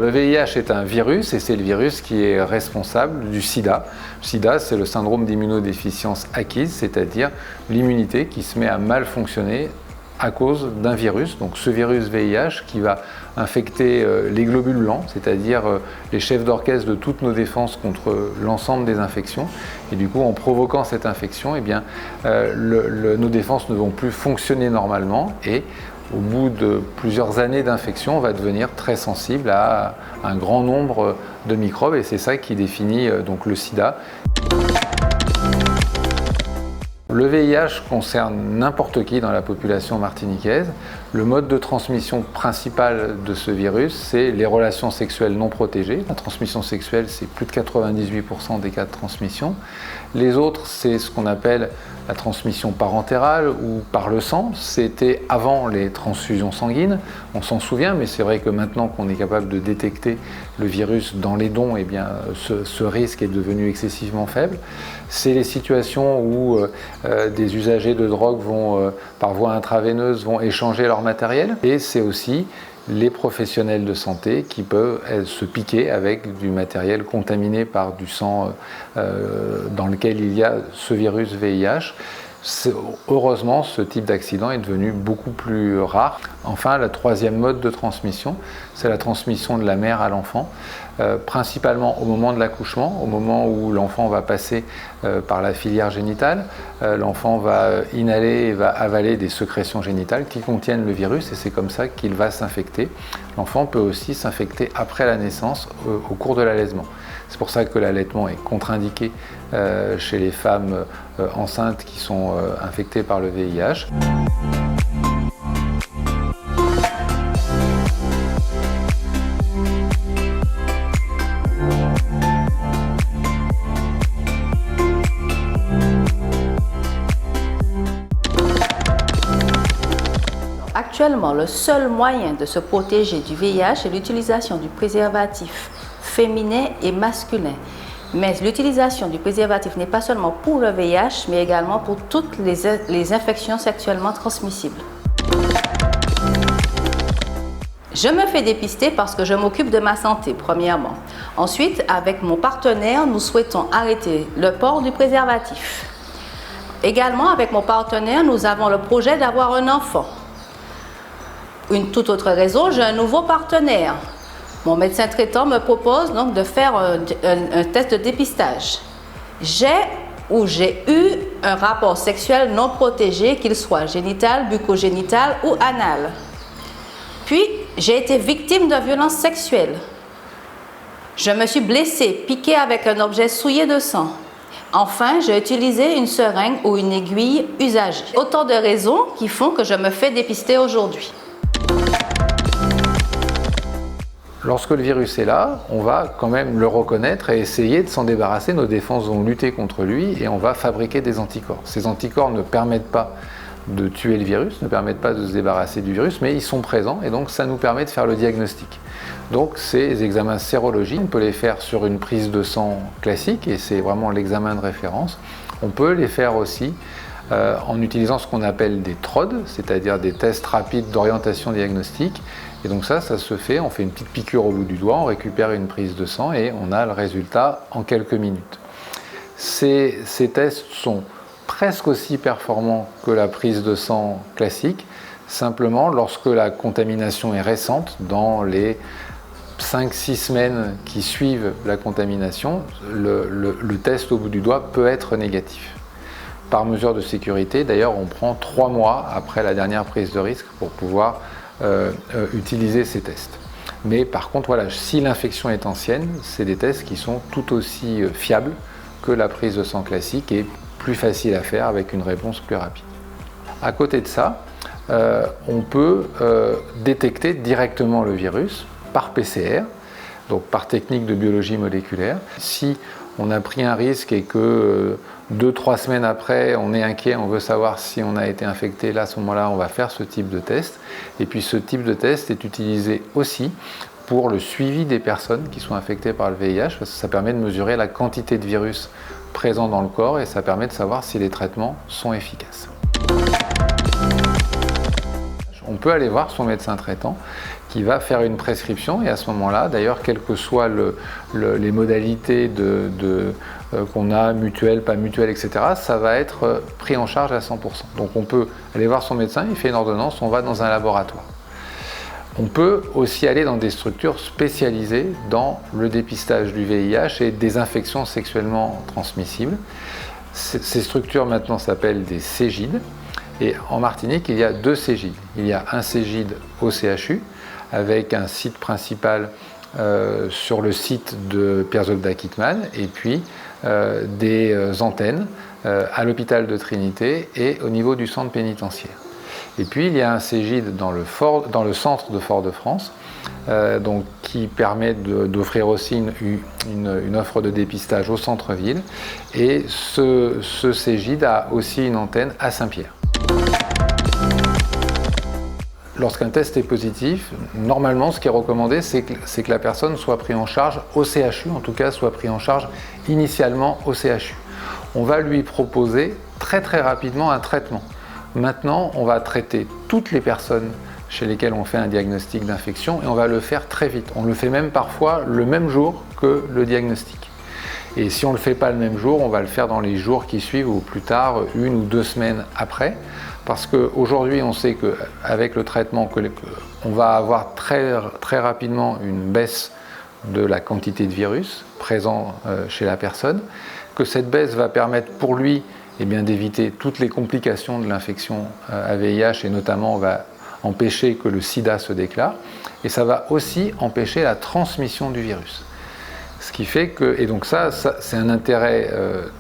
Le VIH est un virus et c'est le virus qui est responsable du sida. Le sida, c'est le syndrome d'immunodéficience acquise, c'est-à-dire l'immunité qui se met à mal fonctionner à cause d'un virus. Donc ce virus VIH qui va infecter les globules blancs, c'est-à-dire les chefs d'orchestre de toutes nos défenses contre l'ensemble des infections. Et du coup, en provoquant cette infection, eh bien, nos défenses ne vont plus fonctionner normalement et au bout de plusieurs années d'infection, on va devenir très sensible à un grand nombre de microbes et c'est ça qui définit donc le sida. Le VIH concerne n'importe qui dans la population martiniquaise. Le mode de transmission principal de ce virus, c'est les relations sexuelles non protégées. La transmission sexuelle, c'est plus de 98% des cas de transmission. Les autres, c'est ce qu'on appelle la transmission parentérale ou par le sang. C'était avant les transfusions sanguines. On s'en souvient, mais c'est vrai que maintenant qu'on est capable de détecter le virus dans les dons, eh bien, ce risque est devenu excessivement faible. C'est les situations où des usagers de drogue vont, par voie intraveineuse, vont échanger leur matériel. Et c'est aussi les professionnels de santé qui peuvent se piquer avec du matériel contaminé par du sang dans lequel il y a ce virus VIH. Heureusement, ce type d'accident est devenu beaucoup plus rare. Enfin, le troisième mode de transmission, c'est la transmission de la mère à l'enfant, principalement au moment de l'accouchement, au moment où l'enfant va passer par la filière génitale. L'enfant va inhaler et va avaler des sécrétions génitales qui contiennent le virus et c'est comme ça qu'il va s'infecter. L'enfant peut aussi s'infecter après la naissance, au cours de l'allaitement. C'est pour ça que l'allaitement est contre-indiqué chez les femmes enceintes qui sont infectées par le VIH. Actuellement, le seul moyen de se protéger du VIH est l'utilisation du préservatif féminin et masculin. Mais l'utilisation du préservatif n'est pas seulement pour le VIH, mais également pour toutes les infections sexuellement transmissibles. Je me fais dépister parce que je m'occupe de ma santé, premièrement. Ensuite, avec mon partenaire, nous souhaitons arrêter le port du préservatif. Également, avec mon partenaire, nous avons le projet d'avoir un enfant. Une toute autre raison, j'ai un nouveau partenaire. Mon médecin traitant me propose donc de faire un test de dépistage. J'ai eu un rapport sexuel non protégé, qu'il soit génital, bucco-génital ou anal. Puis, j'ai été victime de violences sexuelles. Je me suis blessée, piquée avec un objet souillé de sang. Enfin, j'ai utilisé une seringue ou une aiguille usagée. Autant de raisons qui font que je me fais dépister aujourd'hui. Lorsque le virus est là, on va quand même le reconnaître et essayer de s'en débarrasser. Nos défenses vont lutter contre lui et on va fabriquer des anticorps. Ces anticorps ne permettent pas de tuer le virus, ne permettent pas de se débarrasser du virus, mais ils sont présents et donc ça nous permet de faire le diagnostic. Donc ces examens sérologiques, on peut les faire sur une prise de sang classique et c'est vraiment l'examen de référence. On peut les faire aussi en utilisant ce qu'on appelle des TROD, c'est-à-dire des tests rapides d'orientation diagnostique. Et donc ça se fait, on fait une petite piqûre au bout du doigt, on récupère une prise de sang et on a le résultat en quelques minutes. Ces tests sont presque aussi performants que la prise de sang classique, simplement lorsque la contamination est récente, dans les 5-6 semaines qui suivent la contamination, le test au bout du doigt peut être négatif. Par mesure de sécurité, d'ailleurs, on prend 3 mois après la dernière prise de risque pour pouvoir utiliser ces tests. Mais par contre, voilà, si l'infection est ancienne, c'est des tests qui sont tout aussi fiables que la prise de sang classique et plus facile à faire avec une réponse plus rapide. À côté de ça, on peut détecter directement le virus par PCR, donc par technique de biologie moléculaire. Si on a pris un risque et que 2-3 semaines après, on est inquiet, on veut savoir si on a été infecté, là, à ce moment-là, on va faire ce type de test. Et puis ce type de test est utilisé aussi pour le suivi des personnes qui sont infectées par le VIH, parce que ça permet de mesurer la quantité de virus présent dans le corps et ça permet de savoir si les traitements sont efficaces. on peut aller voir son médecin traitant qui va faire une prescription, et à ce moment-là, d'ailleurs, quelles que soient les modalités qu'on a, mutuelles, pas mutuelles, etc., ça va être pris en charge à 100%. Donc on peut aller voir son médecin, il fait une ordonnance, on va dans un laboratoire. On peut aussi aller dans des structures spécialisées dans le dépistage du VIH et des infections sexuellement transmissibles. Ces structures maintenant s'appellent des CEGID, et en Martinique, il y a 2 CEGID. Il y a un CEGID au CHU, avec un site principal sur le site de Pierre-Zolda Kittmann, et puis des antennes à l'hôpital de Trinité et au niveau du centre pénitentiaire. Et puis il y a un CEGID dans le centre de Fort-de-France, qui permet d'offrir aussi une offre de dépistage au centre-ville, et ce CEGID a aussi une antenne à Saint-Pierre. Lorsqu'un test est positif, normalement, ce qui est recommandé, c'est que la personne soit prise en charge au CHU, en tout cas soit prise en charge initialement au CHU. On va lui proposer très rapidement un traitement. Maintenant, on va traiter toutes les personnes chez lesquelles on fait un diagnostic d'infection, et on va le faire très vite. On le fait même parfois le même jour que le diagnostic. Et si on ne le fait pas le même jour, on va le faire dans les jours qui suivent, ou plus tard, 1 ou 2 semaines après. Parce qu'aujourd'hui, on sait qu'avec le traitement, on va avoir très rapidement une baisse de la quantité de virus présent chez la personne, que cette baisse va permettre pour lui d'éviter toutes les complications de l'infection à VIH, et notamment on va empêcher que le sida se déclare, et ça va aussi empêcher la transmission du virus. Ce qui fait que, et donc ça c'est un intérêt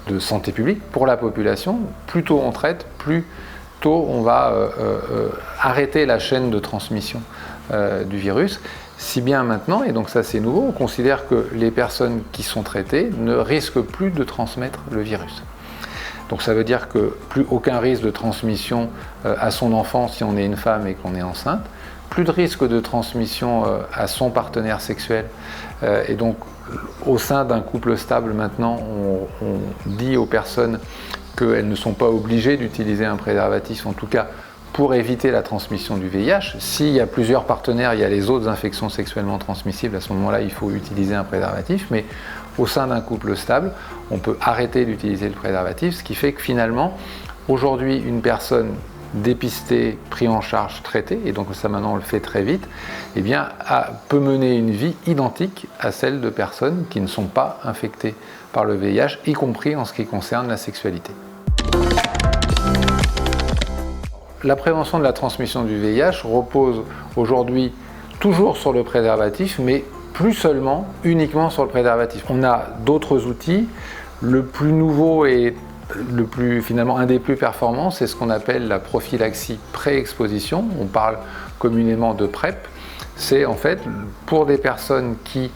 de santé publique pour la population. Plus tôt on traite, plus tôt on va arrêter la chaîne de transmission du virus. Si bien maintenant, et donc ça c'est nouveau, on considère que les personnes qui sont traitées ne risquent plus de transmettre le virus. Donc ça veut dire que plus aucun risque de transmission à son enfant si on est une femme et qu'on est enceinte, plus de risque de transmission à son partenaire sexuel, et donc au sein d'un couple stable maintenant, on dit aux personnes qu'elles ne sont pas obligées d'utiliser un préservatif, en tout cas pour éviter la transmission du VIH. S'il y a plusieurs partenaires, il y a les autres infections sexuellement transmissibles, à ce moment-là il faut utiliser un préservatif, mais au sein d'un couple stable, on peut arrêter d'utiliser le préservatif, ce qui fait que finalement, aujourd'hui, une personne dépistée, prise en charge, traitée, et donc ça maintenant on le fait très vite, peut mener une vie identique à celle de personnes qui ne sont pas infectées par le VIH, y compris en ce qui concerne la sexualité. La prévention de la transmission du VIH repose aujourd'hui toujours sur le préservatif, mais plus seulement uniquement sur le préservatif. On a d'autres outils. Le plus nouveau et finalement un des plus performants, c'est ce qu'on appelle la prophylaxie pré-exposition. On parle communément de PrEP. C'est en fait pour des personnes qui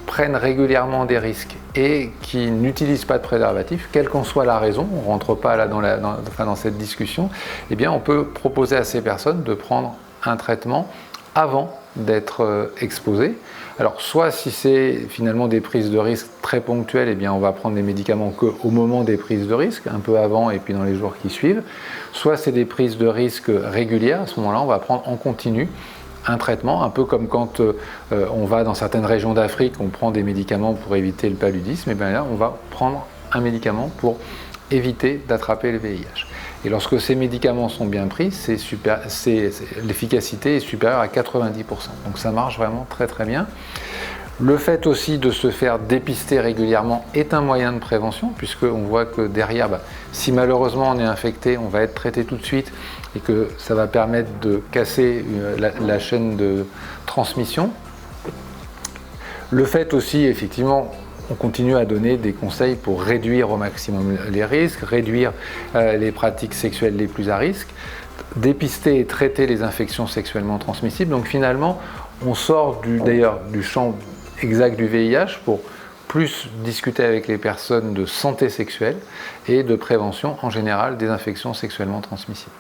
prennent régulièrement des risques et qui n'utilisent pas de préservatif, quelle qu'en soit la raison, on ne rentre pas là dans cette discussion, on peut proposer à ces personnes de prendre un traitement avant d'être exposé. Alors soit si c'est finalement des prises de risque très ponctuelles, on va prendre des médicaments qu'au moment des prises de risque, un peu avant et puis dans les jours qui suivent. Soit c'est des prises de risque régulières, à ce moment-là on va prendre en continu un traitement, un peu comme quand on va dans certaines régions d'Afrique, on prend des médicaments pour éviter le paludisme, là on va prendre un médicament pour éviter d'attraper le VIH. Et lorsque ces médicaments sont bien pris, l'efficacité est supérieure à 90%. Donc ça marche vraiment très bien. Le fait aussi de se faire dépister régulièrement est un moyen de prévention, puisqu'on voit que derrière, si malheureusement on est infecté, on va être traité tout de suite, et que ça va permettre de casser la chaîne de transmission. Le fait aussi, effectivement, on continue à donner des conseils pour réduire au maximum les risques, réduire les pratiques sexuelles les plus à risque, dépister et traiter les infections sexuellement transmissibles. Donc finalement, on sort du champ exact du VIH pour plus discuter avec les personnes de santé sexuelle et de prévention en général des infections sexuellement transmissibles.